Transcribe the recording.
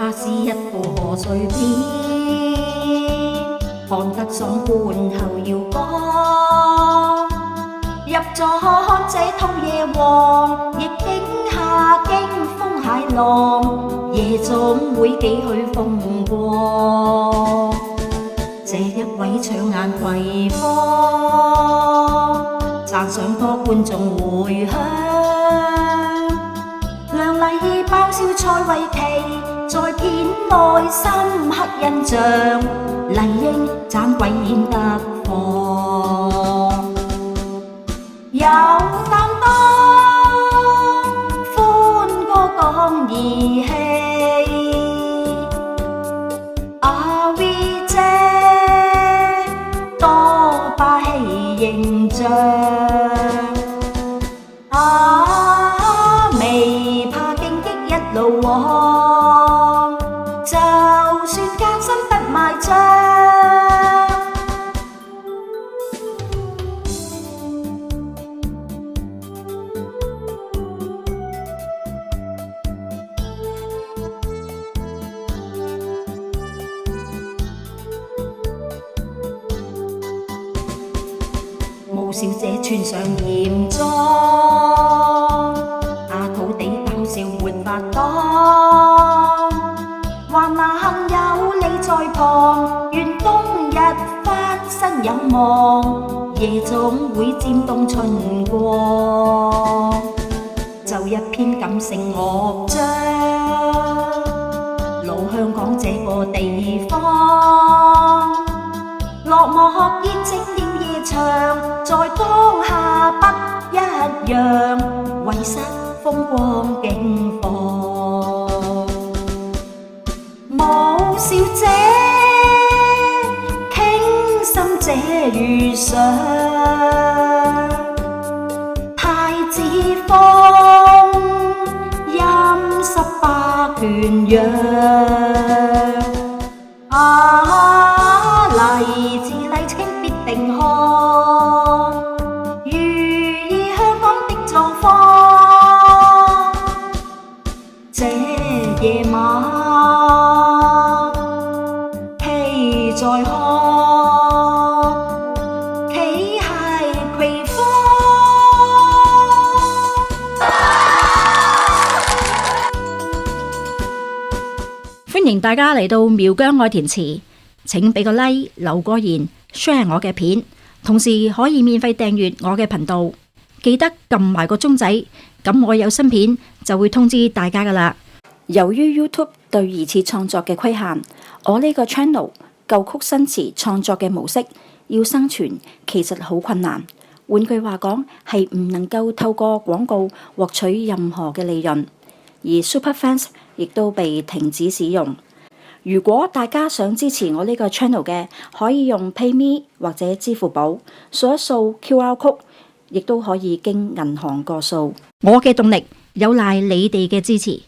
它是一部賀歲片，看得爽觀後搖桿。入咗這套夜王，亦驚嚇驚風駭浪，夜總會幾許風光。這一位搶眼葵芳，讚賞多觀眾迴響。亮麗爆笑賽慧琪，在片內深刻印象。麗英盞鬼演得放，有擔當，歡歌講義氣。阿 V 姐多霸氣形象，未怕荊棘一路往，就算艱辛不賣帳。毛小姐穿上嚴裝，阿土地搞笑沒法當，還能有你在旁，願冬日翻身有望，夜總會漸凍春光。就一篇感性樂章，老香港這個地方，落寞熱情了夜場，在當下不一樣，遺失風光景況。毛小姐傾心這遇上，太子坊陰濕百拳揚。勵志勵青必定看，如意香港的狀況。這夜晚戲在看，企係葵芳。歡迎大家嚟到苗疆愛填詞，請俾個 like 留個言 share 我嘅片，同時可以免費訂閱我嘅頻道，記得撳埋個鐘仔，咁我有新片就會通知大家噶啦。由於 YouTube 對二次創作嘅規限，我呢個 channel 舊曲新詞創作嘅模式要生存其實好困難，換句話講係唔能夠透過廣告獲取任何嘅利潤，而 Superfans 亦都被停止使用。如果大家想支持我呢個 channel 嘅，可以用 PayMe 或者支付寶掃一掃 QR code， 亦都可以經銀行過數。我嘅動力有賴你哋嘅支持。